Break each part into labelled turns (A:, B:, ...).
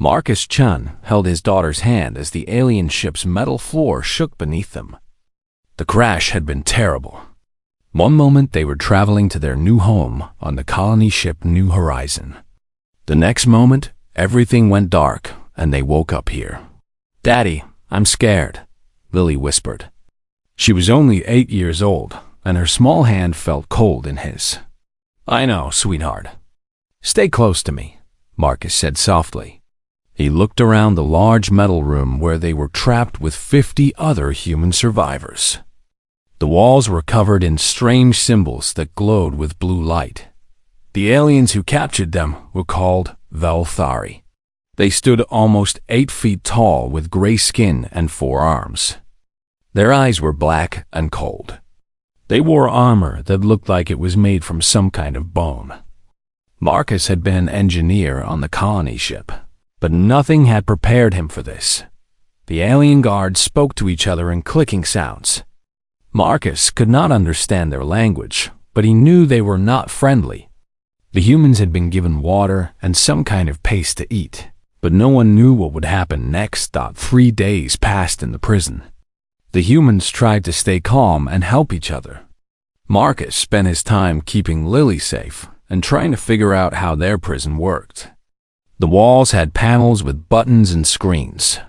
A: Marcus Chun held his daughter's hand as the alien ship's metal floor shook beneath them. The crash had been terrible. One moment they were traveling to their new home on the colony ship New Horizon. The next moment, everything went dark and they woke up here. "Daddy, I'm scared," Lily whispered. She was only 8 years old, and her small hand felt cold in his. "I know, sweetheart. Stay close to me," Marcus said softly. He looked around the large metal room where they were trapped with 50 other human survivors. The walls were covered in strange symbols that glowed with blue light. The aliens who captured them were called Velthari. They stood almost 8 feet tall with gray skin and 4 arms. Their eyes were black and cold. They wore armor that looked like it was made from some kind of bone. Marcus had been an engineer on the colony ship, but nothing had prepared him for this. The alien guards spoke to each other in clicking sounds. Marcus could not understand their language, but he knew they were not friendly. The humans had been given water and some kind of paste to eat, but no one knew what would happen next. 3 days passed in the prison. The humans tried to stay calm and help each other. Marcus spent his time keeping Lily safe and trying to figure out how their prison worked. The walls had panels with buttons and screens.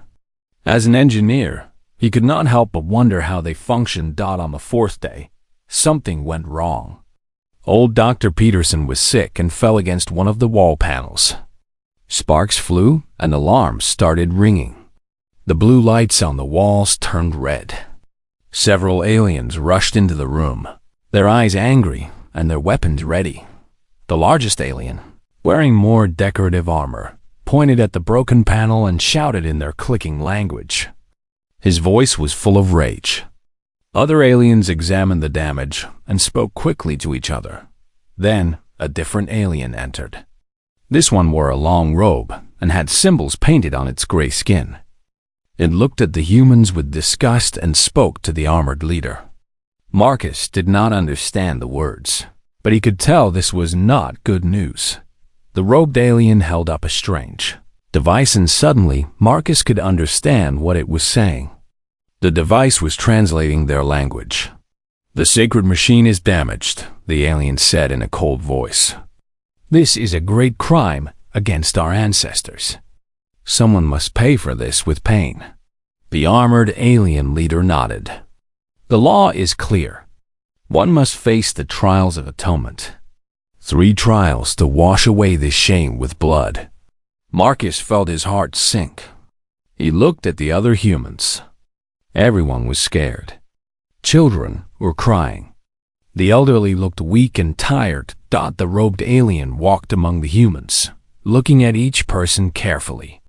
A: As an engineer, he could not help but wonder how they functioned. On the 4th day, something went wrong. Old Dr. Peterson was sick and fell against one of the wall panels. Sparks flew and alarms started ringing. The blue lights on the walls turned red. Several aliens rushed into the room, their eyes angry and their weapons ready. The largest alien, wearing more decorative armor, pointed at the broken panel and shouted in their clicking language. His voice was full of rage. Other aliens examined the damage and spoke quickly to each other. Then, a different alien entered. This one wore a long robe and had symbols painted on its gray skin. It looked at the humans with disgust and spoke to the armored leader. Marcus did not understand the words, but he could tell this was not good news. The robed alien held up a strange device, and suddenly Marcus could understand what it was saying. The device was translating their language. "The sacred machine is damaged," the alien said in a cold voice. "This is a great crime against our ancestors. Someone must pay for this with pain." The armored alien leader nodded. "The law is clear. One must face the trials of atonement. 3 trials to wash away this shame with blood." Marcus felt his heart sink. He looked at the other humans. Everyone was scared. Children were crying. The elderly looked weak and tired. The robed alien walked among the humans, looking at each person carefully.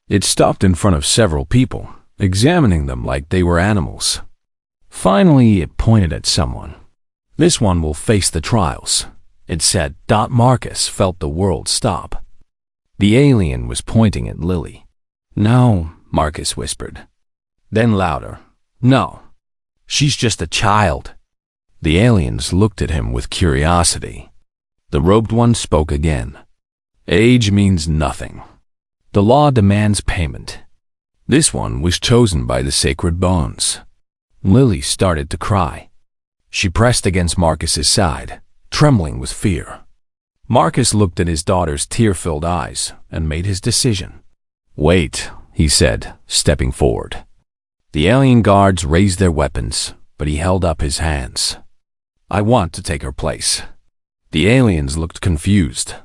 A: It stopped in front of several people, examining them like they were animals. Finally, it pointed at someone. "This one will face the trials," it said. Marcus felt the world stop. The alien was pointing at Lily. "No," Marcus whispered. Then louder, "No, she's just a child." The aliens looked at him with curiosity. The robed one spoke again. "Age means nothing. The law demands payment." This one was chosen by the sacred bones. Lily started to cry. She pressed against Marcus's side, trembling with fear. Marcus looked at his daughter's tear-filled eyes and made his decision. "Wait," he said, stepping forward. The alien guards raised their weapons, but he held up his hands. "I want to take her place." The aliens looked confused.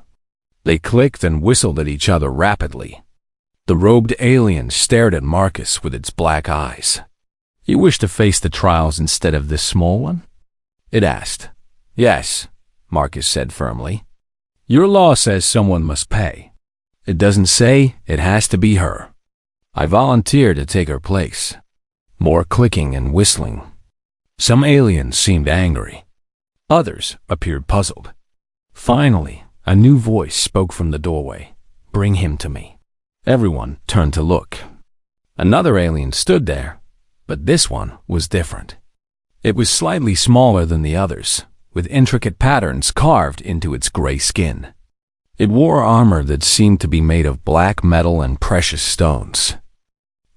A: They clicked and whistled at each other rapidly. The robed alien stared at Marcus with its black eyes. "You wish to face the trials instead of this small one?" it asked. "Yes," Marcus said firmly. "Your law says someone must pay. It doesn't say it has to be her. I volunteer to take her place." More clicking and whistling. Some aliens seemed angry. Others appeared puzzled. Finally, a new voice spoke from the doorway. "Bring him to me." Everyone turned to look. Another alien stood there, but this one was different. It was slightly smaller than the others, with intricate patterns carved into its gray skin. It wore armor that seemed to be made of black metal and precious stones.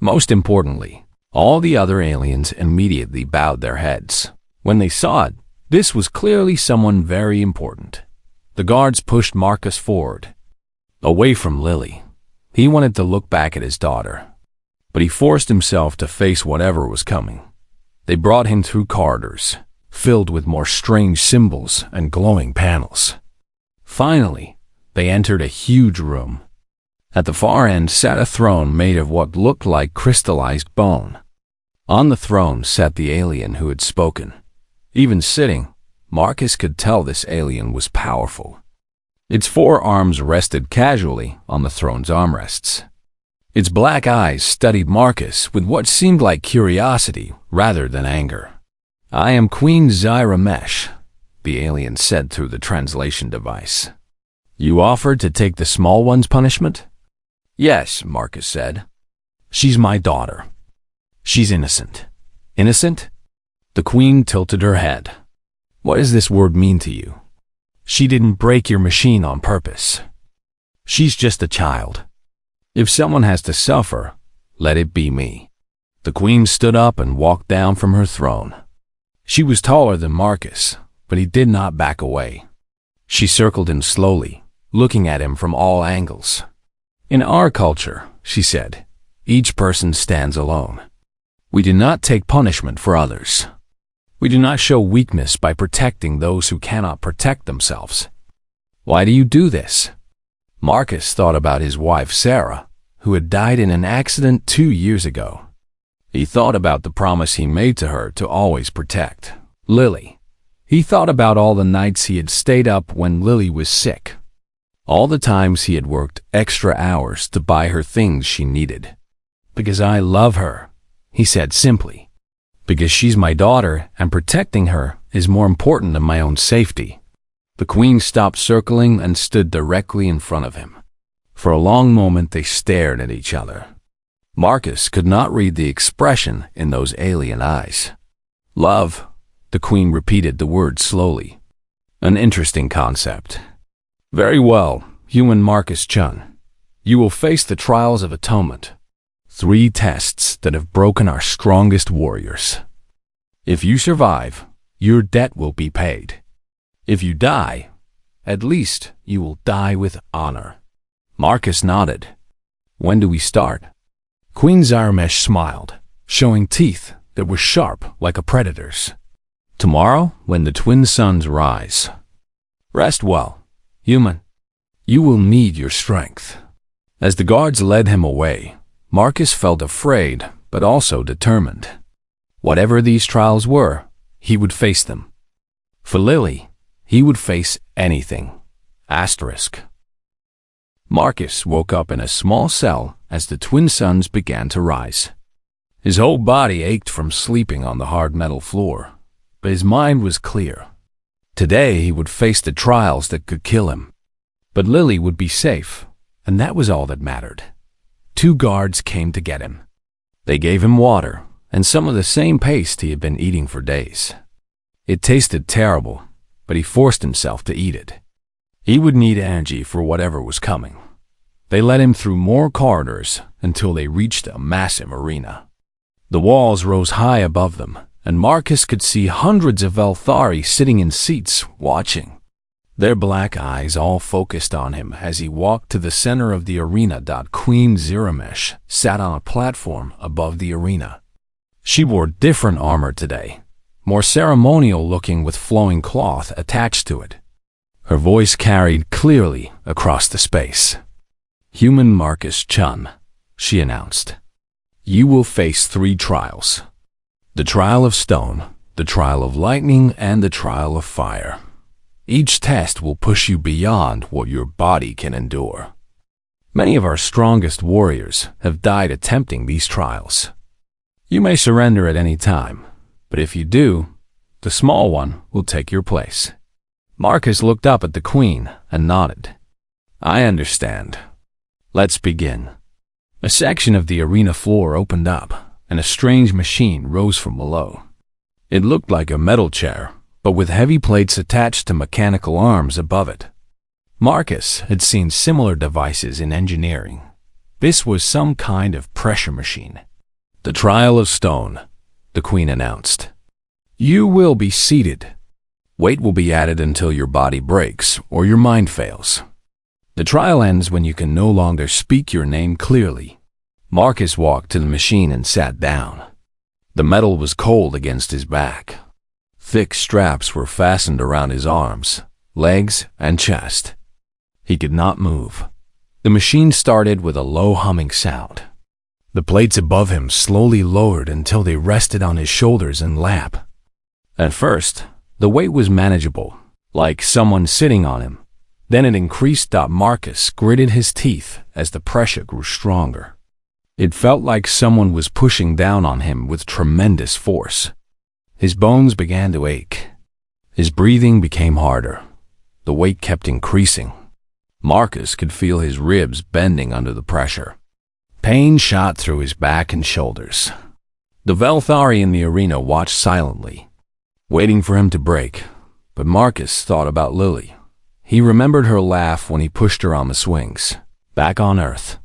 A: Most importantly, all the other aliens immediately bowed their heads. When they saw it, this was clearly someone very important. The guards pushed Marcus forward, away from Lily. He wanted to look back at his daughter, but he forced himself to face whatever was coming. They brought him through corridors, filled with more strange symbols and glowing panels. Finally, they entered a huge room. At the far end sat a throne made of what looked like crystallized bone. On the throne sat the alien who had spoken. Even sitting, Marcus could tell this alien was powerful. Its 4 arms rested casually on the throne's armrests. Its black eyes studied Marcus with what seemed like curiosity rather than anger. "I am Queen Zyramesh," the alien said through the translation device. "You offered to take the small one's punishment?" "Yes," Marcus said. "She's my daughter. She's innocent." "Innocent?" The queen tilted her head. "What does this word mean to you? She didn't break your machine on purpose. She's just a child. If someone has to suffer, let it be me." The queen stood up and walked down from her throne. She was taller than Marcus, but he did not back away. She circled him slowly, looking at him from all angles. "In our culture," she said, "each person stands alone. We do not take punishment for others. We do not show weakness by protecting those who cannot protect themselves." "Why do you do this?" Marcus thought about his wife Sarah, who had died in an accident 2 years ago. He thought about the promise he made to her to always protect Lily. He thought about all the nights he had stayed up when Lily was sick. All the times he had worked extra hours to buy her things she needed. "Because I love her," he said simply. "Because she's my daughter, and protecting her is more important than my own safety." The queen stopped circling and stood directly in front of him. For a long moment they stared at each other. Marcus could not read the expression in those alien eyes. "Love," the queen repeated the word slowly. "An interesting concept. Very well, human Marcus Chun. You will face the trials of atonement. 3 tests that have broken our strongest warriors. If you survive, your debt will be paid. If you die, at least you will die with honor." Marcus nodded. "When do we start?" Queen Zyramesh smiled, showing teeth that were sharp like a predator's. "Tomorrow, when the twin suns rise. Rest well, human. You will need your strength." As the guards led him away, Marcus felt afraid, but also determined. Whatever these trials were, he would face them. For Lily, he would face anything. Asterisk. Marcus woke up in a small cell as the twin suns began to rise. His whole body ached from sleeping on the hard metal floor, but his mind was clear. Today he would face the trials that could kill him. But Lily would be safe, and that was all that mattered. 2 guards came to get him. They gave him water and some of the same paste he had been eating for days. It tasted terrible, but he forced himself to eat it. He would need energy for whatever was coming. They led him through more corridors until they reached a massive arena. The walls rose high above them, and Marcus could see hundreds of Elthari sitting in seats watching. Their black eyes all focused on him as he walked to the center of the arena. Queen Zyramesh sat on a platform above the arena. She wore different armor today, more ceremonial looking with flowing cloth attached to it. Her voice carried clearly across the space. "Human Marcus Chun," she announced. "You will face 3 trials. The trial of stone, the trial of lightning, and the trial of fire. Each test will push you beyond what your body can endure. Many of our strongest warriors have died attempting these trials. You may surrender at any time, but if you do, the small one will take your place." Marcus looked up at the queen and nodded. "I understand. Let's begin." A section of the arena floor opened up, and a strange machine rose from below. It looked like a metal chair, but with heavy plates attached to mechanical arms above it. Marcus had seen similar devices in engineering. This was some kind of pressure machine. "The trial of stone," the Queen announced. "You will be seated. Weight will be added until your body breaks or your mind fails. The trial ends when you can no longer speak your name clearly." Marcus walked to the machine and sat down. The metal was cold against his back. Thick straps were fastened around his arms, legs, and chest. He could not move. The machine started with a low humming sound. The plates above him slowly lowered until they rested on his shoulders and lap. At first, the weight was manageable, like someone sitting on him. Then it increased. Marcus gritted his teeth as the pressure grew stronger. It felt like someone was pushing down on him with tremendous force. His bones began to ache. His breathing became harder. The weight kept increasing. Marcus could feel his ribs bending under the pressure. Pain shot through his back and shoulders. The Velthari in the arena watched silently, waiting for him to break. But Marcus thought about Lily. He remembered her laugh when he pushed her on the swings. Back on Earth,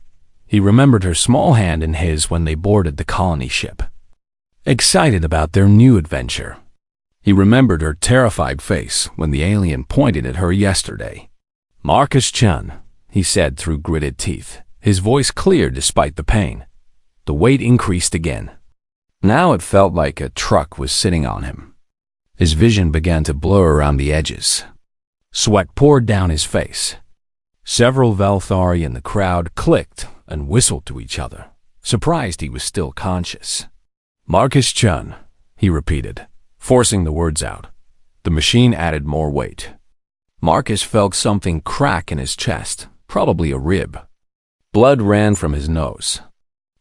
A: he remembered her small hand in his when they boarded the colony ship, excited about their new adventure. He remembered her terrified face when the alien pointed at her yesterday. "Marcus-chan," he said through gritted teeth, his voice clear despite the pain. The weight increased again. Now it felt like a truck was sitting on him. His vision began to blur around the edges. Sweat poured down his face. Several Velthari in the crowd clicked and whistled to each other, surprised he was still conscious. "Marcus-chan," he repeated, forcing the words out. The machine added more weight. Marcus felt something crack in his chest, probably a rib. Blood ran from his nose.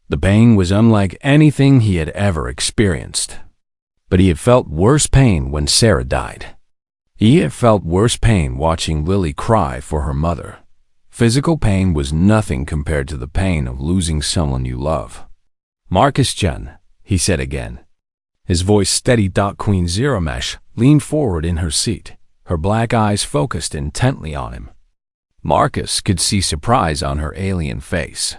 A: The pain was unlike anything he had ever experienced. But he had felt worse pain when Sarah died. He had felt worse pain watching Lily cry for her mother. Physical pain was nothing compared to the pain of losing someone you love. "Marcus-chan," he said again. His voice steadied. Queen Zeromesh leaned forward in her seat, her black eyes focused intently on him. Marcus could see surprise on her alien face.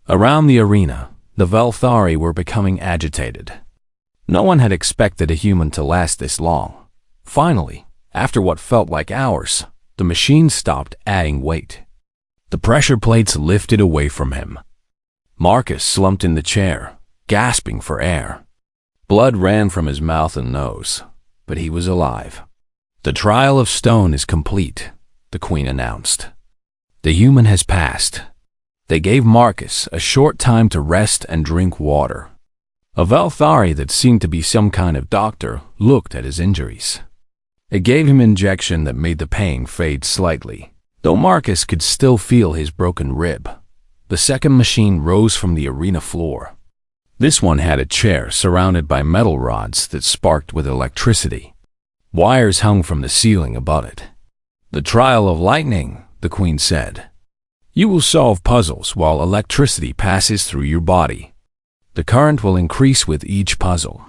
A: Around the arena, the Velthari were becoming agitated. No one had expected a human to last this long. Finally, after what felt like hours, the machine stopped adding weight. The pressure plates lifted away from him. Marcus slumped in the chair, gasping for air. Blood ran from his mouth and nose, but he was alive. "The trial of stone is complete," the Queen announced. "The human has passed." They gave Marcus a short time to rest and drink water. A Velthari that seemed to be some kind of doctor looked at his injuries. It gave him an injection that made the pain fade slightly, though Marcus could still feel his broken rib. The second machine rose from the arena floor. This one had a chair surrounded by metal rods that sparked with electricity. Wires hung from the ceiling above it. "The trial of lightning," the Queen said. "You will solve puzzles while electricity passes through your body. The current will increase with each puzzle.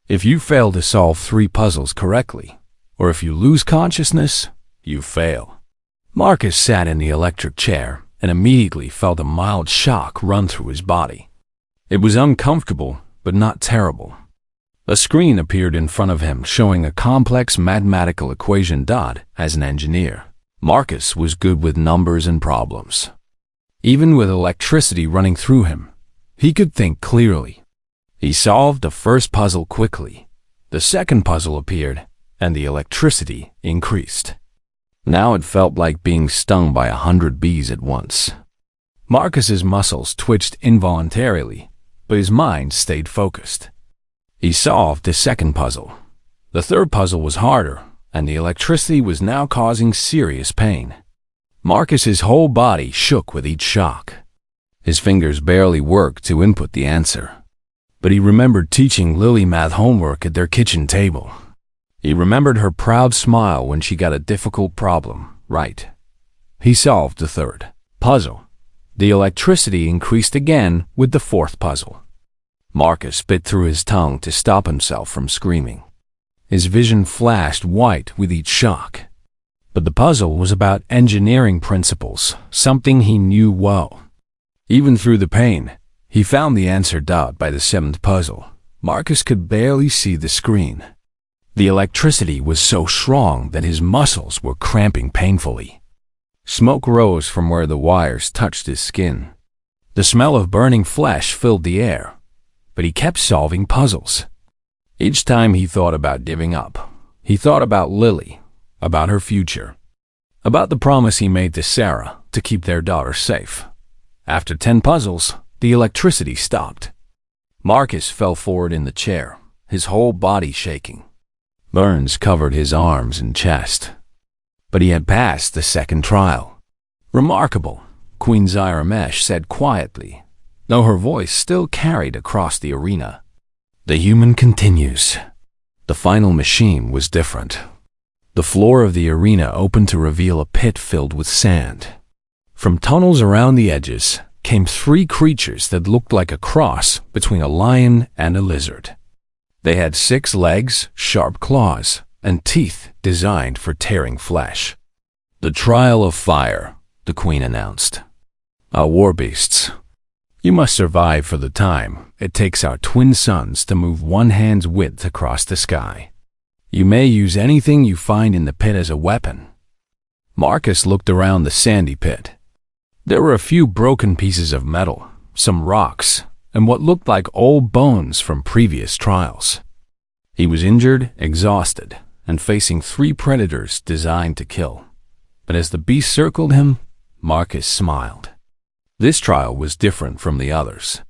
A: If you fail to solve 3 puzzles correctly, or if you lose consciousness, you fail." Marcus sat in the electric chair and immediately felt a mild shock run through his body. It was uncomfortable, but not terrible. A screen appeared in front of him showing a complex mathematical equation. As an engineer, Marcus was good with numbers and problems. Even with electricity running through him, he could think clearly. He solved the first puzzle quickly. The second puzzle appeared, and the electricity increased. Now it felt like being stung by 100 bees at once. Marcus's muscles twitched involuntarily, but his mind stayed focused. He solved the second puzzle. The third puzzle was harder, and the electricity was now causing serious pain. Marcus's whole body shook with each shock. His fingers barely worked to input the answer. But he remembered teaching Lily math homework at their kitchen table. He remembered her proud smile when she got a difficult problem right. He solved the third puzzle. The electricity increased again with the fourth puzzle. Marcus bit through his tongue to stop himself from screaming. His vision flashed white with each shock. But the puzzle was about engineering principles, something he knew well. Even through the pain, he found the answer out by the seventh puzzle. Marcus could barely see the screen. The electricity was so strong that his muscles were cramping painfully. Smoke rose from where the wires touched his skin. The smell of burning flesh filled the air, but he kept solving puzzles. Each time he thought about giving up, he thought about Lily, about her future, about the promise he made to Sarah to keep their daughter safe. After 10 puzzles, the electricity stopped. Marcus fell forward in the chair, his whole body shaking. Burns covered his arms and chest. But he had passed the second trial. Remarkable, Queen Zyramesh said quietly, though her voice still carried across the arena. The human continues. The final machine was different. The floor of the arena opened to reveal a pit filled with sand. From tunnels around the edges came 3 creatures that looked like a cross between a lion and a lizard. They had 6 legs, sharp claws, and teeth designed for tearing flesh. The trial of fire, the queen announced. Our war beasts. You must survive for the time it takes our twin suns to move one hand's width across the sky. You may use anything you find in the pit as a weapon. Marcus looked around the sandy pit. There were a few broken pieces of metal, some rocks, and what looked like old bones from previous trials. He was injured, exhausted, and facing 3 predators designed to kill. But as the beast circled him, Marcus smiled. This trial was different from the others.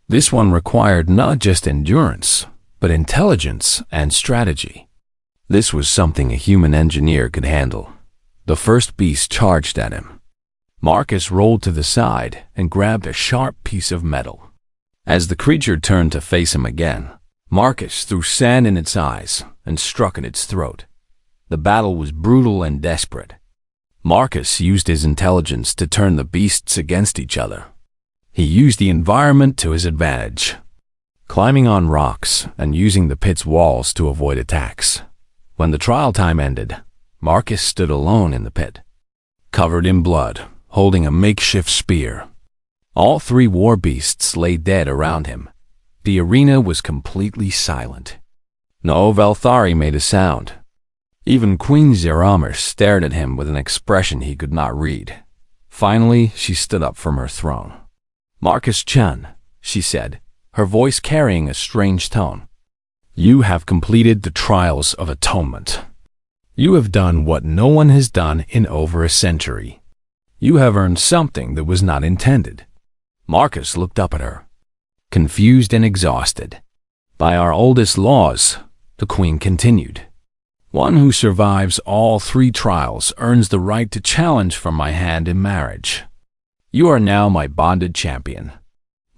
A: This one required not just endurance, but intelligence and strategy. This was something a human engineer could handle. The first beast charged at him. Marcus rolled to the side and grabbed a sharp piece of metal. As the creature turned to face him again, Marcus threw sand in its eyes and struck at its throat. The battle was brutal and desperate. Marcus used his intelligence to turn the beasts against each other. He used the environment to his advantage, climbing on rocks and using the pit's walls to avoid attacks. When the trial time ended, Marcus stood alone in the pit, covered in blood, holding a makeshift spear. All 3 war beasts lay dead around him. The arena was completely silent. No Valthari made a sound. Even Queen Zyramesh stared at him with an expression he could not read. Finally, she stood up from her throne. Marcus Chun, she said, her voice carrying a strange tone. You have completed the trials of atonement. You have done what no one has done in over a century. You have earned something that was not intended. Marcus looked up at her, confused and exhausted. By our oldest laws, the queen continued, one who survives all 3 trials earns the right to challenge from my hand in marriage. You are now my bonded champion.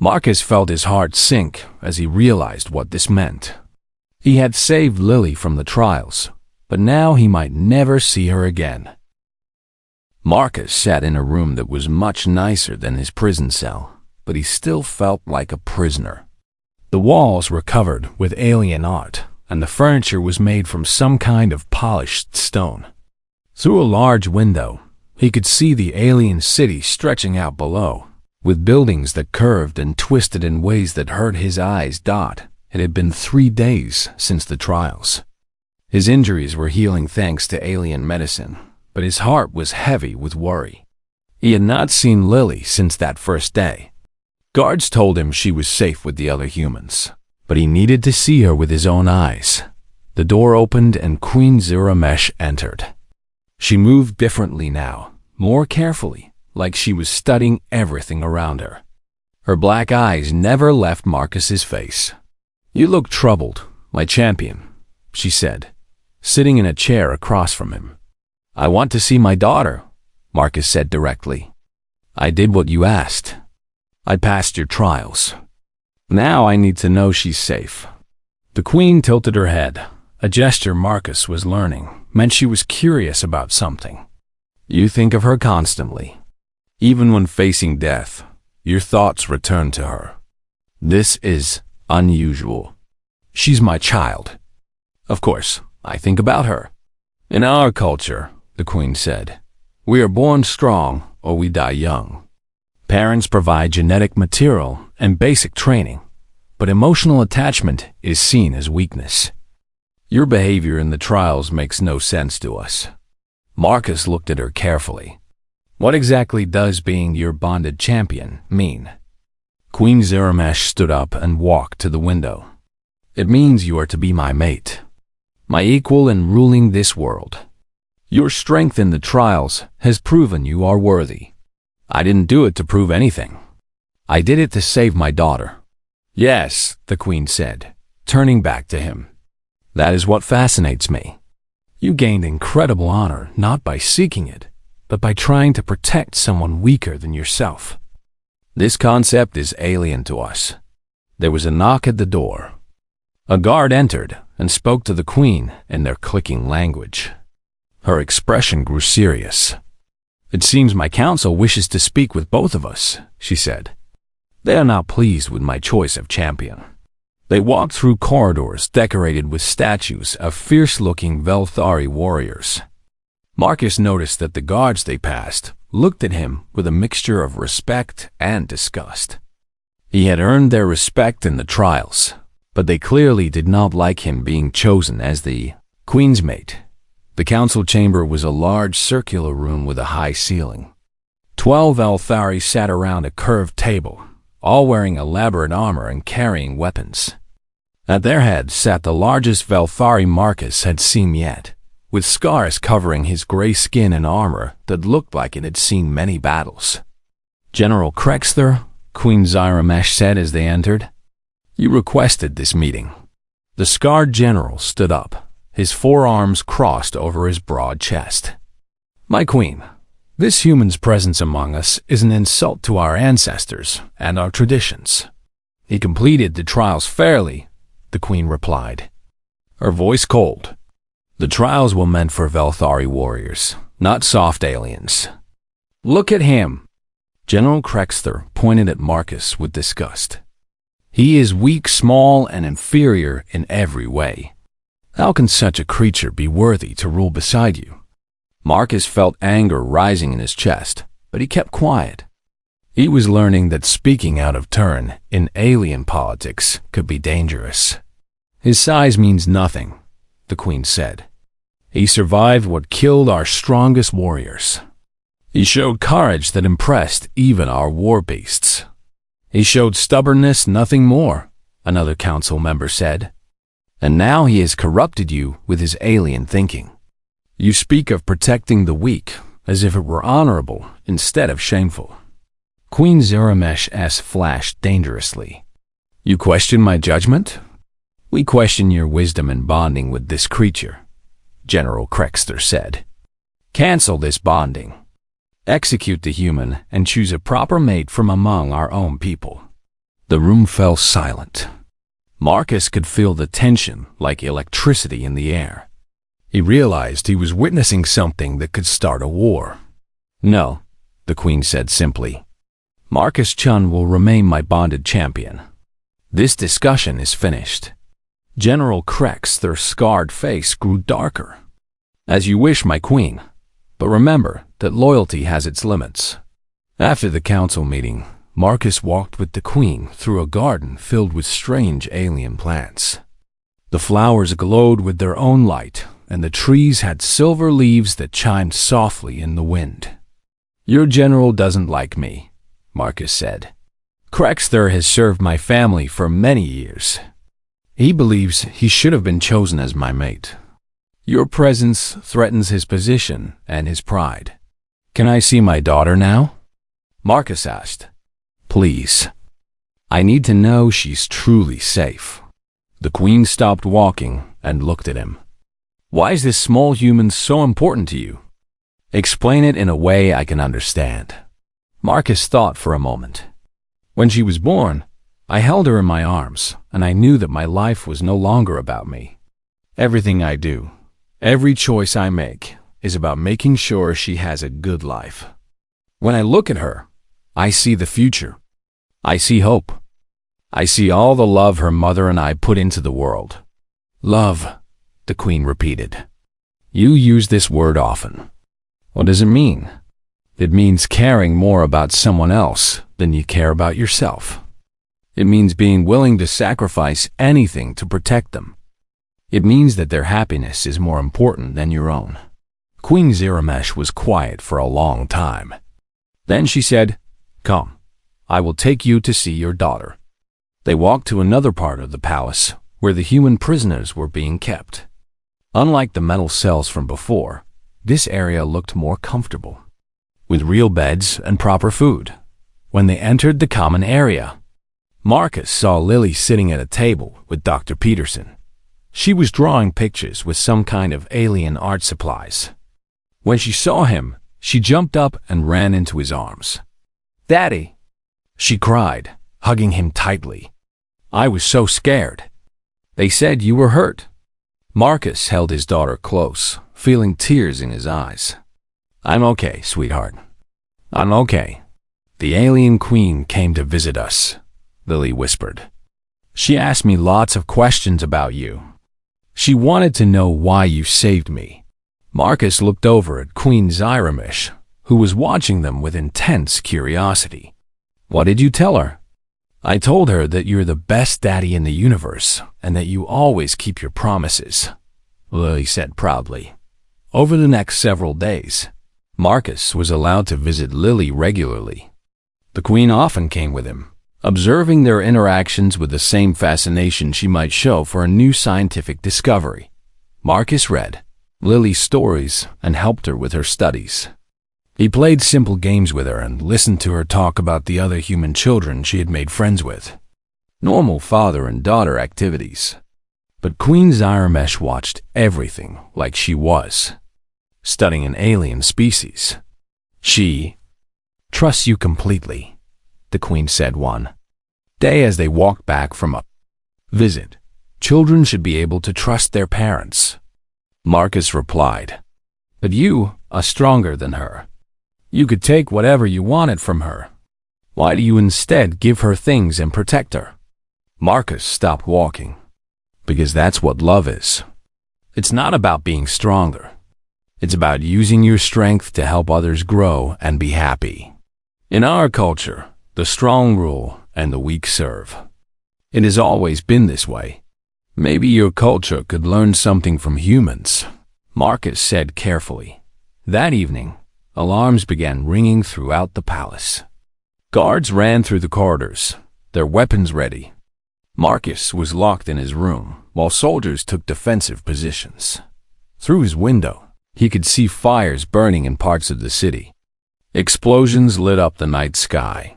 A: Marcus felt his heart sink as he realized what this meant. He had saved Lily from the trials, but now he might never see her again. Marcus sat in a room that was much nicer than his prison cell, but he still felt like a prisoner. The walls were covered with alien art, and the furniture was made from some kind of polished stone. Through a large window, he could see the alien city stretching out below, with buildings that curved and twisted in ways that hurt his eyes. It had been 3 days since the trials. His injuries were healing thanks to alien medicine, but his heart was heavy with worry. He had not seen Lily since that first day. Guards told him she was safe with the other humans, but he needed to see her with his own eyes. The door opened and Queen Zyramesh entered. She moved differently now, more carefully, like she was studying everything around her. Her black eyes never left Marcus's face. You look troubled, my champion, she said, sitting in a chair across from him. I want to see my daughter, Marcus said directly. I did what you asked. I passed your trials. Now I need to know she's safe. The queen tilted her head. A gesture Marcus was learning meant she was curious about something. You think of her constantly. Even when facing death, your thoughts return to her. This is unusual. She's my child. Of course, I think about her. In our culture, the Queen said. We are born strong or we die young. Parents provide genetic material and basic training, but emotional attachment is seen as weakness. Your behavior in the trials makes no sense to us. Marcus looked at her carefully. What exactly does being your bonded champion mean? Queen Ziramesh stood up and walked to the window. It means you are to be my mate, my equal in ruling this world. Your strength in the trials has proven you are worthy. I didn't do it to prove anything. I did it to save my daughter. Yes, the Queen said, turning back to him. That is what fascinates me. You gained incredible honor not by seeking it, but by trying to protect someone weaker than yourself. This concept is alien to us. There was a knock at the door. A guard entered and spoke to the Queen in their clicking language. Her expression grew serious. It seems my council wishes to speak with both of us, she said. They are not pleased with my choice of champion. They walked through corridors decorated with statues of fierce-looking Velthari warriors. Marcus noticed that the guards they passed looked at him with a mixture of respect and disgust. He had earned their respect in the trials, but they clearly did not like him being chosen as the Queen's mate. The council chamber was a large circular room with a high ceiling. 12 Velthari sat around a curved table, all wearing elaborate armor and carrying weapons. At their head sat the largest Velthari Marcus had seen yet, with scars covering his gray skin and armor that looked like it had seen many battles. General Krexther, Queen Ziramesh said as they entered. You requested this meeting. The scarred general stood up, his forearms crossed over his broad chest. My Queen, this human's presence among us is an insult to our ancestors and our traditions. He completed the trials fairly, the Queen replied, her voice cold. The trials were meant for Velthari warriors, not soft aliens. Look at him. General Krexther pointed at Marcus with disgust. He is weak, small, and inferior in every way. How can such a creature be worthy to rule beside you? Marcus felt anger rising in his chest, but he kept quiet. He was learning that speaking out of turn in alien politics could be dangerous. His size means nothing, the Queen said. He survived what killed our strongest warriors. He showed courage that impressed even our war beasts. He showed stubbornness, nothing more, another council member said. And now he has corrupted you with his alien thinking. You speak of protecting the weak as if it were honorable instead of shameful. Queen Ziramesh's flashed dangerously. You question my judgment? We question your wisdom in bonding with this creature, General Krexther said. Cancel this bonding. Execute the human and choose a proper mate from among our own people. The room fell silent. Marcus could feel the tension like electricity in the air. He realized he was witnessing something that could start a war. No, the Queen said simply. Marcus Chun will remain my bonded champion. This discussion is finished. General Krexther's scarred face grew darker. As you wish, my Queen, but remember that loyalty has its limits. After the council meeting, Marcus walked with the Queen through a garden filled with strange alien plants. The flowers glowed with their own light, and the trees had silver leaves that chimed softly in the wind. Your general doesn't like me, Marcus said. Krexther has served my family for many years. He believes he should have been chosen as my mate. Your presence threatens his position and his pride. Can I see my daughter now? Marcus asked. Please. I need to know she's truly safe. The Queen stopped walking and looked at him. Why is this small human so important to you? Explain it in a way I can understand. Marcus thought for a moment. When she was born, I held her in my arms, and I knew that my life was no longer about me. Everything I do, every choice I make, is about making sure she has a good life. When I look at her, I see the future. I see hope. I see all the love her mother and I put into the world. Love, the Queen repeated. You use this word often. What does it mean? It means caring more about someone else than you care about yourself. It means being willing to sacrifice anything to protect them. It means that their happiness is more important than your own. Queen Ziramesh was quiet for a long time. Then she said, "Come, I will take you to see your daughter." They walked to another part of the palace where the human prisoners were being kept. Unlike the metal cells from before, this area looked more comfortable, with real beds and proper food. When they entered the common area, Marcus saw Lily sitting at a table with Dr. Peterson. She was drawing pictures with some kind of alien art supplies. When she saw him, she jumped up and ran into his arms. "Daddy!" she cried, hugging him tightly. "I was so scared. They said you were hurt." Marcus held his daughter close, feeling tears in his eyes. "I'm okay, sweetheart. I'm okay. The alien queen came to visit us," Lily whispered. "She asked me lots of questions about you. She wanted to know why you saved me." Marcus looked over at Queen Ziramesh, who was watching them with intense curiosity. "What did you tell her?" "I told her that you're the best daddy in the universe and that you always keep your promises," Lily said proudly. Over the next several days, Marcus was allowed to visit Lily regularly. The queen often came with him, observing their interactions with the same fascination she might show for a new scientific discovery. Marcus read Lily's stories and helped her with her studies. He played simple games with her and listened to her talk about the other human children she had made friends with. Normal father and daughter activities. But Queen Ziramesh watched everything like she was, studying an alien species. "She trusts you completely," the queen said one day as they walked back from a visit. "Children should be able to trust their parents." Marcus replied, "But you are stronger than her. You could take whatever you wanted from her. Why do you instead give her things and protect her?" Marcus stopped walking. "Because that's what love is. It's not about being stronger. It's about using your strength to help others grow and be happy. In our culture, the strong rule and the weak serve. It has always been this way. Maybe your culture could learn something from humans," Marcus said carefully. That evening, alarms began ringing throughout the palace. Guards ran through the corridors, their weapons ready. Marcus was locked in his room, while soldiers took defensive positions. Through his window, he could see fires burning in parts of the city. Explosions lit up the night sky.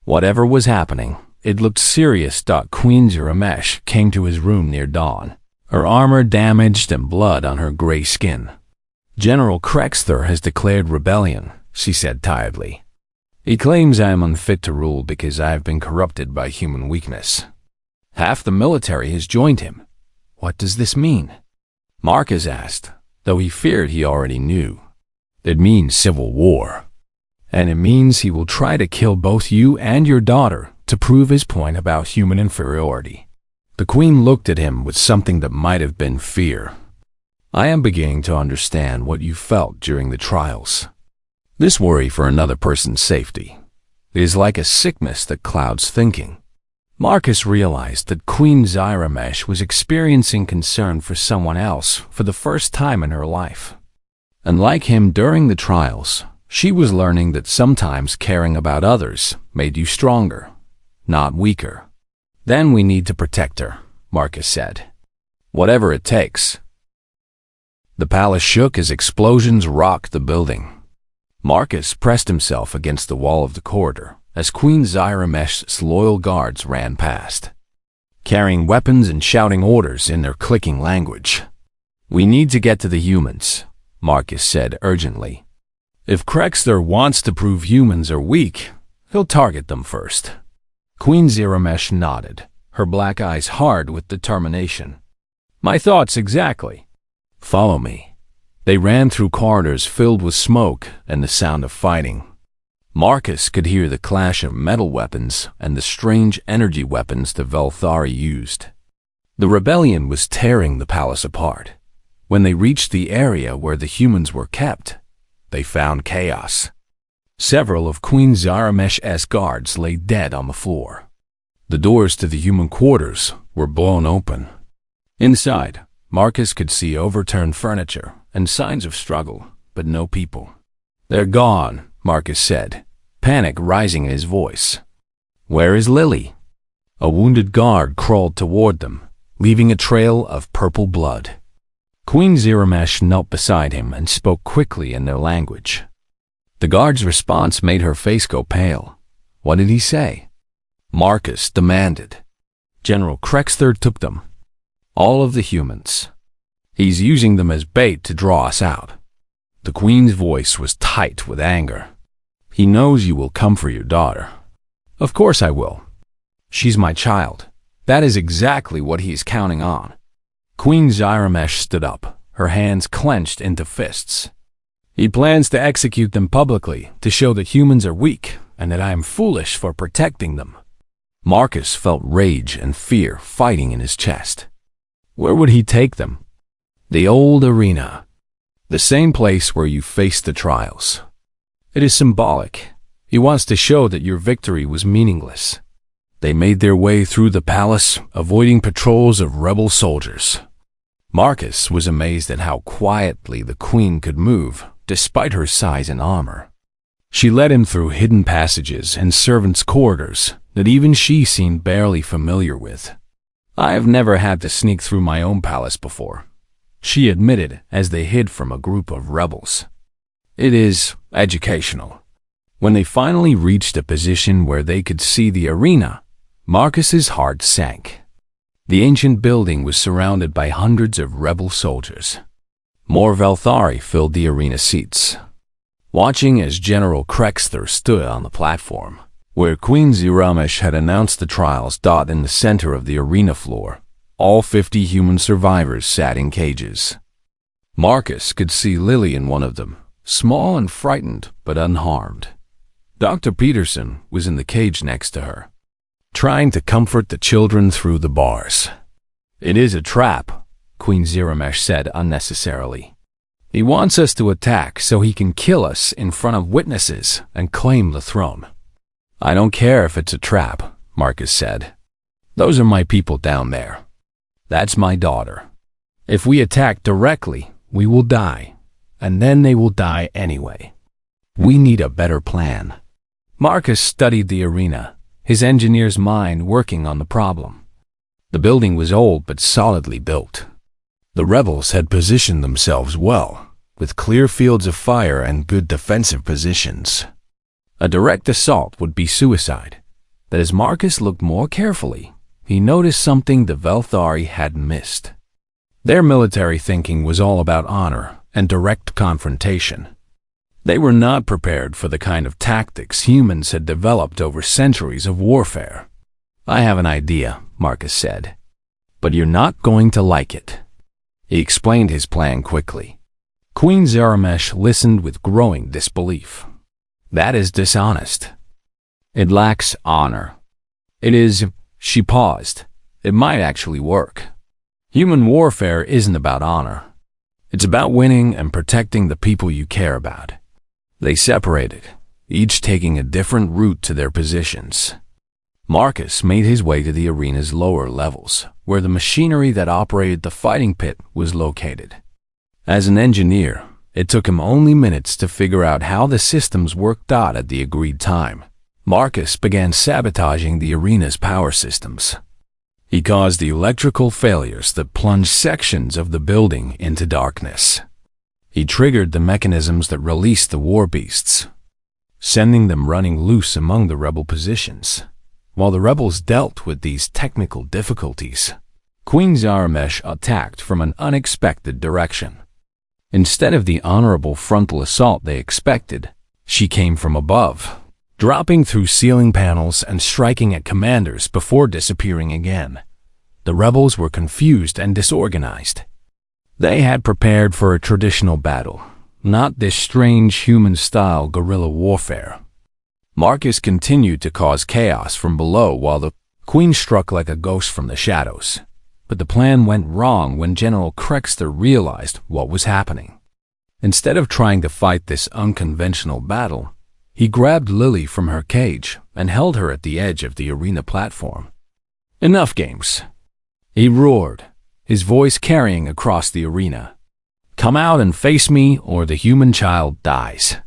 A: Whatever was happening, it looked serious. Queen Ziramesh came to his room near dawn, her armor damaged and blood on her gray skin. "General Krexther has declared rebellion," she said tiredly. "He claims I am unfit to rule because I have been corrupted by human weakness. Half the military has joined him. What does this mean?" Marcus asked, though he feared he already knew. "It means civil war. And it means he will try to kill both you and your daughter to prove his point about human inferiority." The queen looked at him with something that might have been fear. "I am beginning to understand what you felt during the trials. This worry for another person's safety is like a sickness that clouds thinking." Marcus realized that Queen Ziramesh was experiencing concern for someone else for the first time in her life. And like him during the trials, she was learning that sometimes caring about others made you stronger, not weaker. "Then we need to protect her," Marcus said. "Whatever it takes." The palace shook as explosions rocked the building. Marcus pressed himself against the wall of the corridor as Queen Ziramesh's loyal guards ran past, carrying weapons and shouting orders in their clicking language. "We need to get to the humans," Marcus said urgently. "If Krexther wants to prove humans are weak, he'll target them first." Queen Ziramesh nodded, her black eyes hard with determination. "My thoughts exactly. Follow me." They ran through corridors filled with smoke and the sound of fighting. Marcus could hear the clash of metal weapons and the strange energy weapons the Velthari used. The rebellion was tearing the palace apart. When they reached the area where the humans were kept, they found chaos. Several of Queen Zaramesh's guards lay dead on the floor. The doors to the human quarters were blown open. Inside, Marcus could see overturned furniture and signs of struggle, but no people. "They're gone," Marcus said, panic rising in his voice. "Where is Lily?" A wounded guard crawled toward them, leaving a trail of purple blood. Queen Ziramesh knelt beside him and spoke quickly in their language. The guard's response made her face go pale. "What did he say?" Marcus demanded. "General Krexther took them. All of the humans. He's using them as bait to draw us out." The Queen's voice was tight with anger. "He knows you will come for your daughter." "Of course I will. She's my child. That is exactly what he is counting on." Queen Ziramesh stood up, her hands clenched into fists. "He plans to execute them publicly to show that humans are weak and that I am foolish for protecting them." Marcus felt rage and fear fighting in his chest. Where would he take them? The old arena. The same place where you faced the trials. It is symbolic. He wants to show that your victory was meaningless. They made their way through the palace, avoiding patrols of rebel soldiers. Marcus was amazed at how quietly the Queen could move, despite her size and armor. She led him through hidden passages and servants' corridors that even she seemed barely familiar with. "I have never had to sneak through my own palace before," she admitted as they hid from a group of rebels. "It is educational." When they finally reached a position where they could see the arena, Marcus's heart sank. The ancient building was surrounded by hundreds of rebel soldiers. More Velthari filled the arena seats. Watching as General Krexther stood on the platform, where Queen Ziramesh had announced the trials, in the center of the arena floor, all 50 human survivors sat in cages. Marcus could see Lily in one of them, small and frightened but unharmed. Dr. Peterson was in the cage next to her, trying to comfort the children through the bars. "It is a trap," Queen Ziramesh said unnecessarily. "He wants us to attack so he can kill us in front of witnesses and claim the throne." "I don't care if it's a trap," Marcus said. "Those are my people down there. That's my daughter. If we attack directly, we will die, and then they will die anyway. We need a better plan." Marcus studied the arena, his engineer's mind working on the problem. The building was old but solidly built. The rebels had positioned themselves well, with clear fields of fire and good defensive positions. A direct assault would be suicide, but as Marcus looked more carefully, he noticed something the Velthari had missed. Their military thinking was all about honor and direct confrontation. They were not prepared for the kind of tactics humans had developed over centuries of warfare. "I have an idea," Marcus said, "but you're not going to like it." He explained his plan quickly. Queen Ziramesh listened with growing disbelief. "That is dishonest. It lacks honor. It is..." She paused. "It might actually work. Human warfare isn't about honor. It's about winning and protecting the people you care about." They separated, each taking a different route to their positions. Marcus made his way to the arena's lower levels, where the machinery that operated the fighting pit was located. As an engineer, it took him only minutes to figure out how the systems worked out at the agreed time. Marcus began sabotaging the arena's power systems. He caused the electrical failures that plunged sections of the building into darkness. He triggered the mechanisms that released the war beasts, sending them running loose among the rebel positions. While the rebels dealt with these technical difficulties, Queen Ziramesh attacked from an unexpected direction. Instead of the honorable frontal assault they expected, she came from above, dropping through ceiling panels and striking at commanders before disappearing again. The rebels were confused and disorganized. They had prepared for a traditional battle, not this strange human-style guerrilla warfare. Marcus continued to cause chaos from below while the Queen struck like a ghost from the shadows. But the plan went wrong when General Krexther realized what was happening. Instead of trying to fight this unconventional battle, he grabbed Lily from her cage and held her at the edge of the arena platform. "Enough games," he roared, his voice carrying across the arena. "Come out and face me or the human child dies."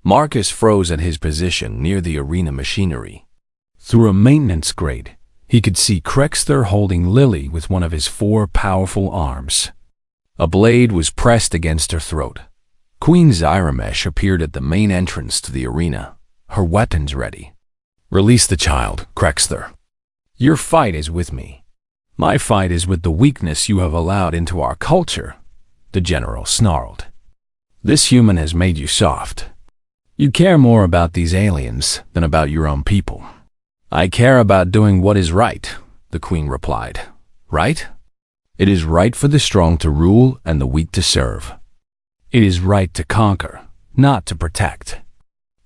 A: Marcus froze at his position near the arena machinery. Through a maintenance grate, he could see Krexter holding Lily with one of his 4 powerful arms. A blade was pressed against her throat. Queen Zyramesh appeared at the main entrance to the arena, her weapons ready. "Release the child, Krexter. Your fight is with me. My fight is with the weakness you have allowed into our culture," the general snarled. "This human has made you soft. You care more about these aliens than about your own people." "I care about doing what is right," the queen replied. "Right? It is right for the strong to rule and the weak to serve. It is right to conquer, not to protect.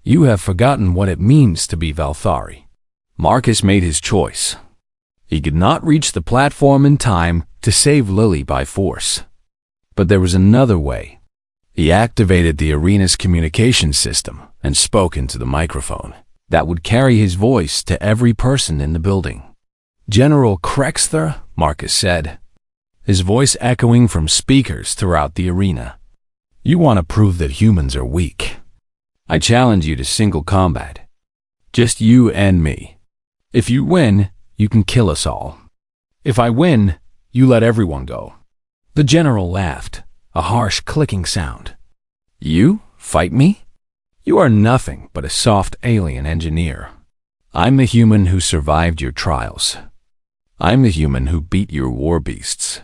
A: You have forgotten what it means to be Valthari." Marcus made his choice. He could not reach the platform in time to save Lily by force. But there was another way. He activated the arena's communication system and spoke into the microphone that would carry his voice to every person in the building. "General Krexter," Marcus said, his voice echoing from speakers throughout the arena. "You want to prove that humans are weak. I challenge you to single combat. Just you and me. If you win, you can kill us all. If I win, you let everyone go." The general laughed, a harsh clicking sound. "You fight me? You are nothing but a soft alien engineer. I'm the human who survived your trials. I'm the human who beat your war beasts.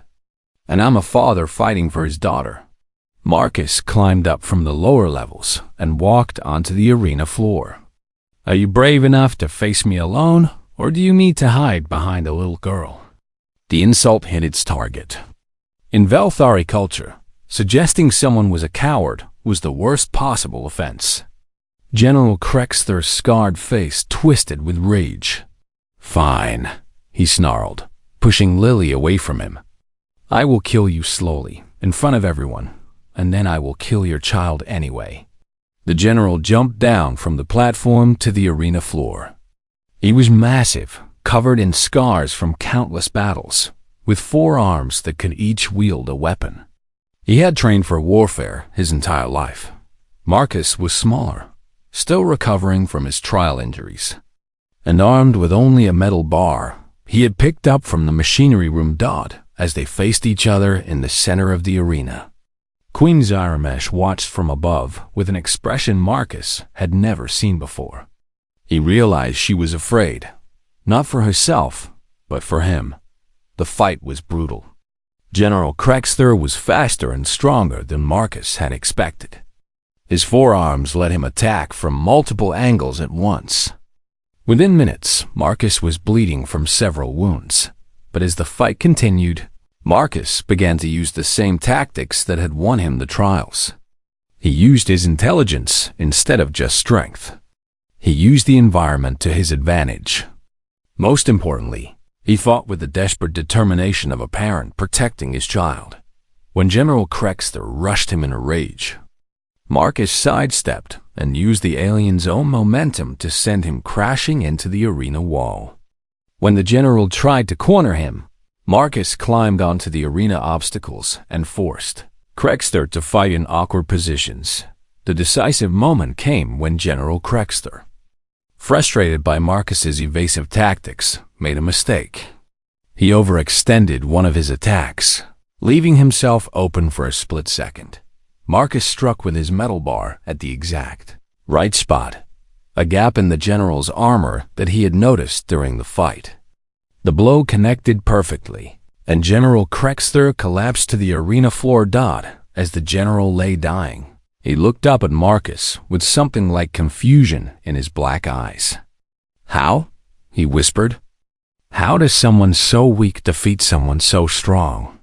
A: And I'm a father fighting for his daughter." Marcus climbed up from the lower levels and walked onto the arena floor. "Are you brave enough to face me alone, or do you need to hide behind a little girl?" The insult hit its target. In Valthari culture, suggesting someone was a coward was the worst possible offense. General Krexter's scarred face twisted with rage. "Fine," he snarled, pushing Lily away from him. "I will kill you slowly, in front of everyone, and then I will kill your child anyway." The general jumped down from the platform to the arena floor. He was massive, covered in scars from countless battles, with 4 arms that could each wield a weapon. He had trained for warfare his entire life. Marcus was smaller, still recovering from his trial injuries. And armed with only a metal bar, he had picked up from the machinery room dot as they faced each other in the center of the arena. Queen Zyramesh watched from above with an expression Marcus had never seen before. He realized she was afraid, not for herself, but for him. The fight was brutal. General Krexter was faster and stronger than Marcus had expected. His 4 arms let him attack from multiple angles at once. Within minutes, Marcus was bleeding from several wounds. But as the fight continued, Marcus began to use the same tactics that had won him the trials. He used his intelligence instead of just strength. He used the environment to his advantage. Most importantly, he fought with the desperate determination of a parent protecting his child. When General Krexter rushed him in a rage, Marcus sidestepped and used the alien's own momentum to send him crashing into the arena wall. When the general tried to corner him, Marcus climbed onto the arena obstacles and forced Krexter to fight in awkward positions. The decisive moment came when General Krexter, frustrated by Marcus's evasive tactics, made a mistake. He overextended one of his attacks, leaving himself open for a split second. Marcus struck with his metal bar at the exact right spot, a gap in the general's armor that he had noticed during the fight. The blow connected perfectly, and General Krexter collapsed to the arena floor dot as the general lay dying. He looked up at Marcus with something like confusion in his black eyes. "How?" he whispered. "How does someone so weak defeat someone so strong?"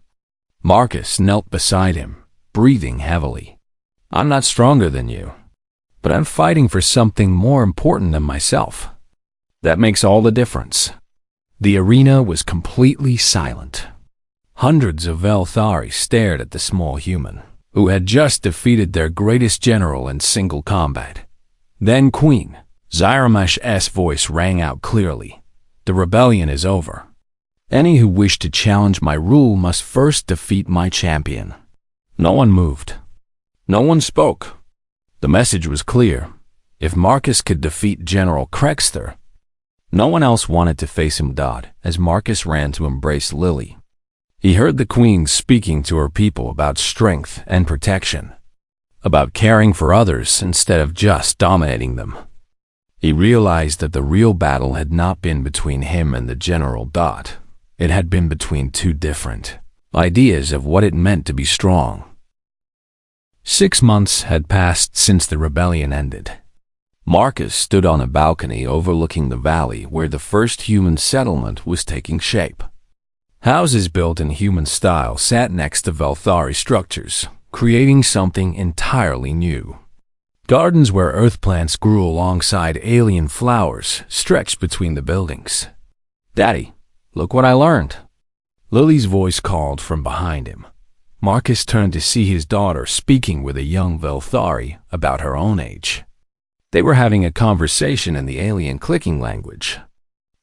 A: Marcus knelt beside him, breathing heavily. "I'm not stronger than you, but I'm fighting for something more important than myself. That makes all the difference." The arena was completely silent. Hundreds of Valthari stared at the small human. who had just defeated their greatest general in single combat. Then Queen Zyramesh's voice rang out clearly. The rebellion is over. Any who wish to challenge my rule must first defeat my champion. No one moved. No one spoke. The message was clear. If Marcus could defeat General Krexter, no one else wanted to face him. As Marcus ran to embrace Lily, he heard the Queen speaking to her people about strength and protection, about caring for others instead of just dominating them. He realized that the real battle had not been between him and the general. It had been between two different ideas of what it meant to be strong. 6 months had passed since the rebellion ended. Marcus stood on a balcony overlooking the valley where the first human settlement was taking shape. Houses built in human style sat next to Velthari structures, creating something entirely new. Gardens where earth plants grew alongside alien flowers stretched between the buildings. "Daddy, look what I learned." Lily's voice called from behind him. Marcus turned to see his daughter speaking with a young Velthari about her own age. They were having a conversation in the alien clicking language.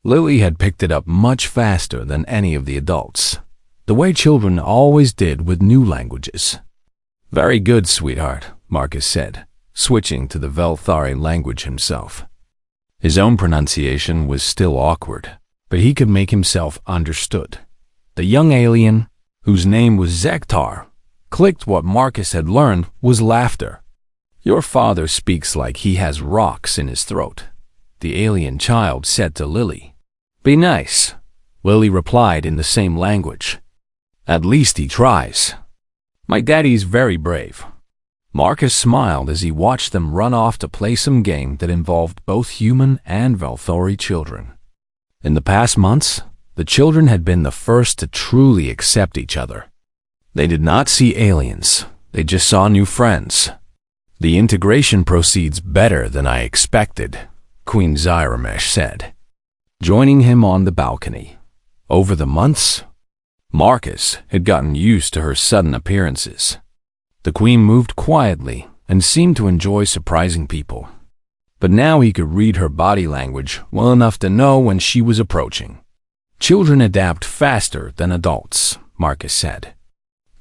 A: Lily had picked it up much faster than any of the adults, the way children always did with new languages. "Very good, sweetheart," Marcus said, switching to the Velthari language himself. His own pronunciation was still awkward, but he could make himself understood. The young alien, whose name was Zektar, clicked what Marcus had learned was laughter. "Your father speaks like he has rocks in his throat," the alien child said to Lily. "Be nice," Lily replied in the same language. "At least he tries. My daddy's very brave." Marcus smiled as he watched them run off to play some game that involved both human and Velthori children. In the past months, the children had been the first to truly accept each other. They did not see aliens, they just saw new friends. "The integration proceeds better than I expected," Queen Zyramesh said, joining him on the balcony. Over the months, Marcus had gotten used to her sudden appearances. The Queen moved quietly and seemed to enjoy surprising people. But now he could read her body language well enough to know when she was approaching. "Children adapt faster than adults," Marcus said.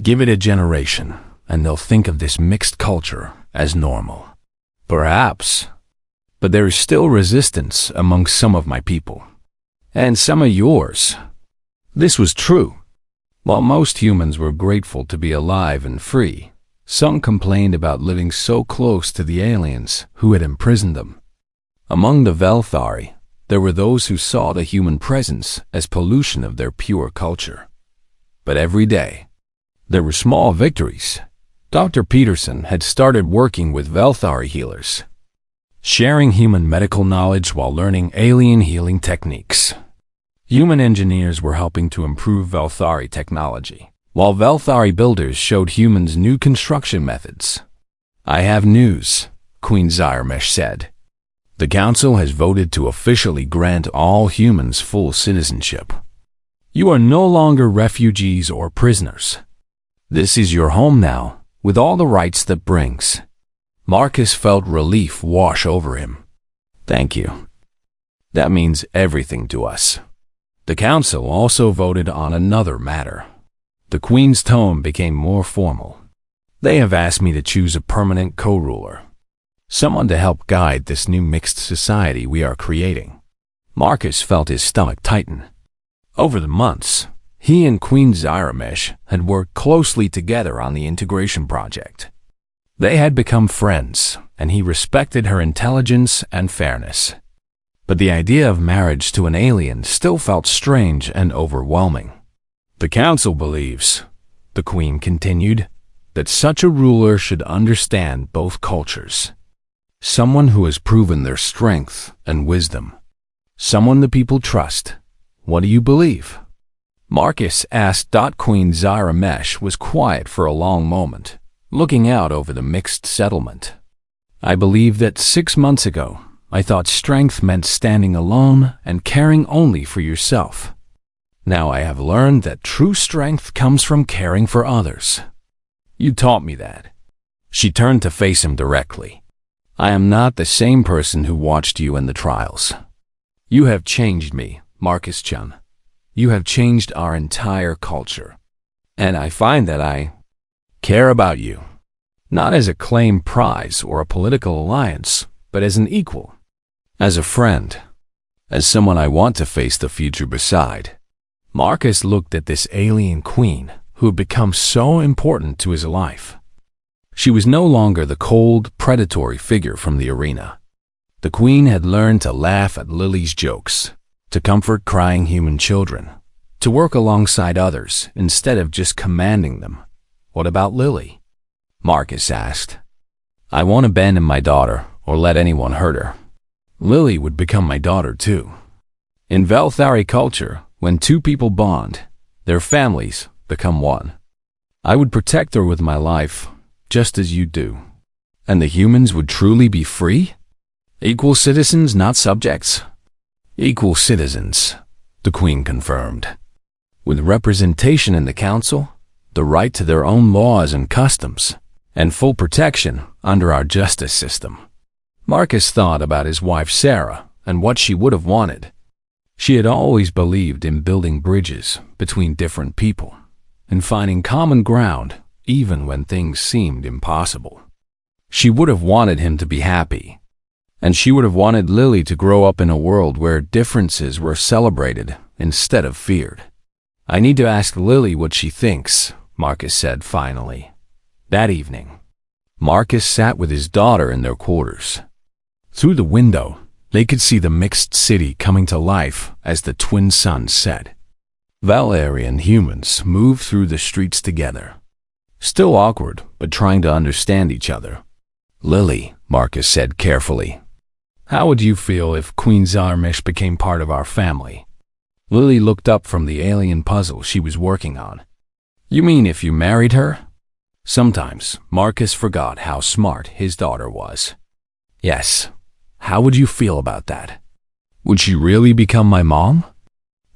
A: "Give it a generation, and they'll think of this mixed culture as normal." "Perhaps. But there is still resistance among some of my people. And some of yours." This was true. While most humans were grateful to be alive and free, some complained about living so close to the aliens who had imprisoned them. Among the Velthari, there were those who saw the human presence as pollution of their pure culture. But every day, there were small victories. Dr. Peterson had started working with Velthari healers, sharing human medical knowledge while learning alien healing techniques. Human engineers were helping to improve Velthari technology, while Velthari builders showed humans new construction methods. "I have news," Queen Zyramesh said. "The Council has voted to officially grant all humans full citizenship. You are no longer refugees or prisoners. This is your home now, with all the rights that brings." Marcus felt relief wash over him. "Thank you. That means everything to us." The Council also voted on another matter. The Queen's tone became more formal. "They have asked me to choose a permanent co-ruler, someone to help guide this new mixed society we are creating." Marcus felt his stomach tighten. Over the months, he and Queen Zyramesh had worked closely together on the integration project. They had become friends, and he respected her intelligence and fairness. But the idea of marriage to an alien still felt strange and overwhelming. "The Council believes," the Queen continued, "that such a ruler should understand both cultures. Someone who has proven their strength and wisdom. Someone the people trust. What do you believe?" Marcus asked. Queen Zyramesh was quiet for a long moment, looking out over the mixed settlement. "I believe that 6 months ago, I thought strength meant standing alone and caring only for yourself. Now I have learned that true strength comes from caring for others." You taught me that. She turned to face him directly. I am not the same person who watched you in the trials. You have changed me, Marcus-chan. You have changed our entire culture. And I find that I care about you, not as a claim prize or a political alliance, but as an equal, as a friend, as someone I want to face the future beside. Marcus looked at this alien queen who had become so important to his life. She was no longer the cold, predatory figure from the arena. The queen had learned to laugh at Lily's jokes, to comfort crying human children, to work alongside others instead of just commanding them. What about Lily? Marcus asked. I won't abandon my daughter or let anyone hurt her. Lily would become my daughter too. In Velthari culture, when two people bond, their families become one. I would protect her with my life, just as you do. And the humans would truly be free? Equal citizens, not subjects? Equal citizens, the queen confirmed. With representation in the council, the right to their own laws and customs, and full protection under our justice system. Marcus thought about his wife Sarah and what she would have wanted. She had always believed in building bridges between different people and finding common ground even when things seemed impossible. She would have wanted him to be happy, and she would have wanted Lily to grow up in a world where differences were celebrated instead of feared. I need to ask Lily what she thinks, Marcus said finally. That evening, Marcus sat with his daughter in their quarters. Through the window, they could see the mixed city coming to life as the twin suns set. Valerian humans moved through the streets together, still awkward but trying to understand each other. Lily, Marcus said carefully, how would you feel if Queen Zarmesh became part of our family? Lily looked up from the alien puzzle she was working on. You mean if you married her? Sometimes Marcus forgot how smart his daughter was. Yes. How would you feel about that? Would she really become my mom?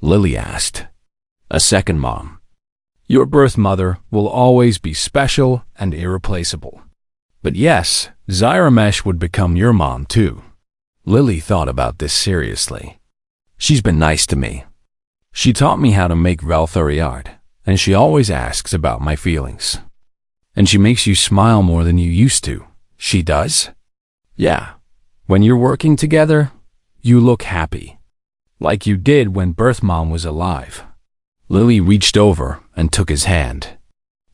A: Lily asked. A second mom. Your birth mother will always be special and irreplaceable. But yes, Zyramesh would become your mom too. Lily thought about this seriously. She's been nice to me. She taught me how to make Velthari art, and she always asks about my feelings. And she makes you smile more than you used to. She does? Yeah. When you're working together, you look happy. Like you did when Birth Mom was alive. Lily reached over and took his hand.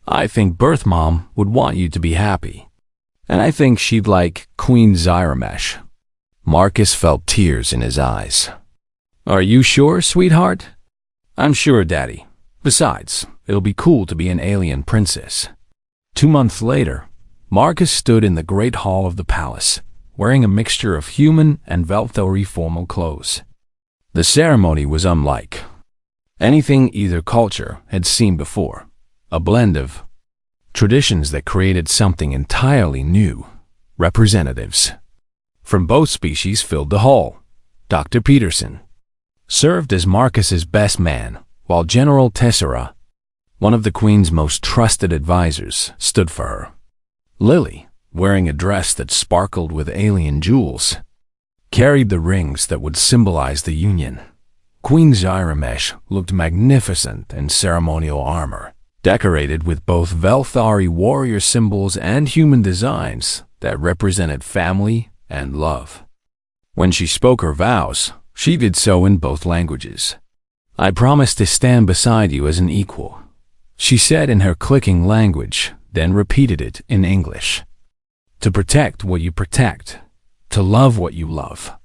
A: I think Birth Mom would want you to be happy. And I think she'd like Queen Zyramesh. Marcus felt tears in his eyes. Are you sure, sweetheart? I'm sure, Daddy. Besides, it'll be cool to be an alien princess. 2 months later, Marcus stood in the great hall of the palace, wearing a mixture of human and Velthari formal clothes. The ceremony was unlike anything either culture had seen before, a blend of traditions that created something entirely new. Representatives from both species filled the hall. Dr. Peterson served as Marcus's best man, while General Tessera, one of the Queen's most trusted advisors, stood for her. Lily, wearing a dress that sparkled with alien jewels, carried the rings that would symbolize the union. Queen Zyramesh looked magnificent in ceremonial armor, decorated with both Velthari warrior symbols and human designs that represented family and love. When she spoke her vows, she did so in both languages. I promise to stand beside you as an equal, she said in her clicking language, then repeated it in English. To protect what you protect, to love what you love,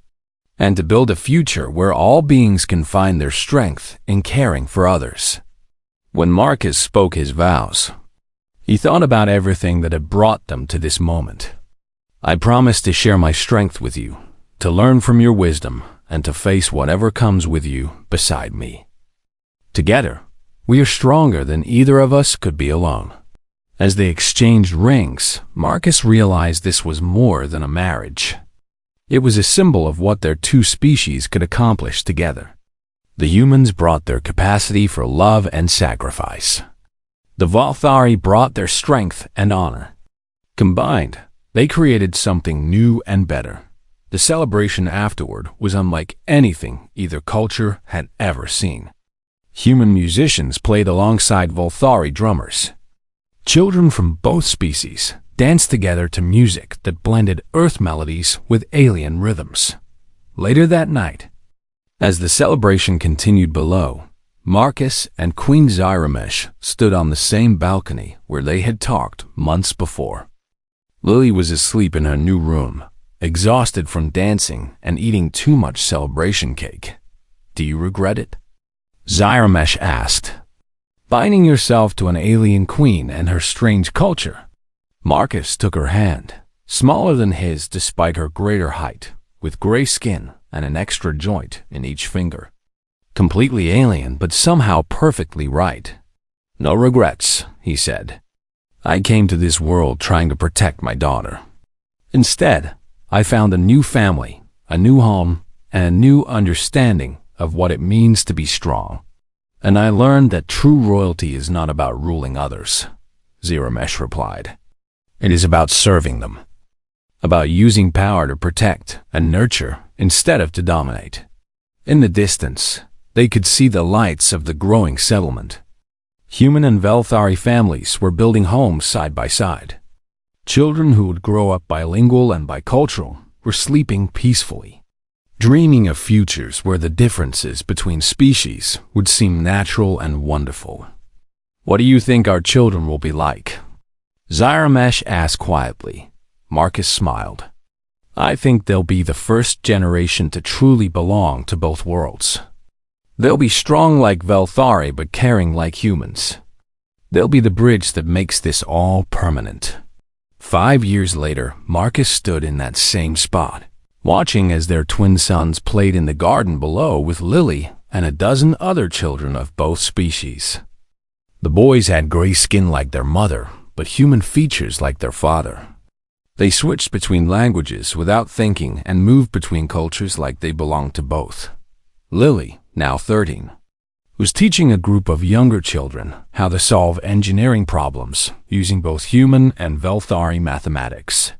A: and to build a future where all beings can find their strength in caring for others. When Marcus spoke his vows, he thought about everything that had brought them to this moment. I promise to share my strength with you, to learn from your wisdom, and to face whatever comes with you beside me. Together, we are stronger than either of us could be alone. As they exchanged rings, Marcus realized this was more than a marriage. It was a symbol of what their two species could accomplish together. The humans brought their capacity for love and sacrifice. The Valthari brought their strength and honor. Combined, they created something new and better. The celebration afterward was unlike anything either culture had ever seen. Human musicians played alongside Valthari drummers. Children from both species danced together to music that blended Earth melodies with alien rhythms. Later that night, as the celebration continued below, Marcus and Queen Zyramesh stood on the same balcony where they had talked months before. Lily was asleep in her new room, exhausted from dancing and eating too much celebration cake. "Do you regret it?" Zyramesh asked. "Binding yourself to an alien queen and her strange culture." Marcus took her hand, smaller than his despite her greater height, with gray skin and an extra joint in each finger. Completely alien, but somehow perfectly right. "No regrets," he said. "I came to this world trying to protect my daughter. Instead, I found a new family, a new home, and a new understanding of what it means to be strong. And I learned that true royalty is not about ruling others," Zyramesh replied. "It is about serving them, about using power to protect and nurture instead of to dominate." In the distance, they could see the lights of the growing settlement. Human and Valthari families were building homes side by side. Children who would grow up bilingual and bicultural were sleeping peacefully, dreaming of futures where the differences between species would seem natural and wonderful. "What do you think our children will be like?" Zyramesh asked quietly. Marcus smiled. "I think they'll be the first generation to truly belong to both worlds. They'll be strong like Valthari but caring like humans. They'll be the bridge that makes this all permanent." 5 years later, Marcus stood in that same spot, watching as their twin sons played in the garden below with Lily and a dozen other children of both species. The boys had gray skin like their mother, but human features like their father. They switched between languages without thinking and moved between cultures like they belonged to both. Lily, now 13, was teaching a group of younger children how to solve engineering problems using both human and Valthari mathematics.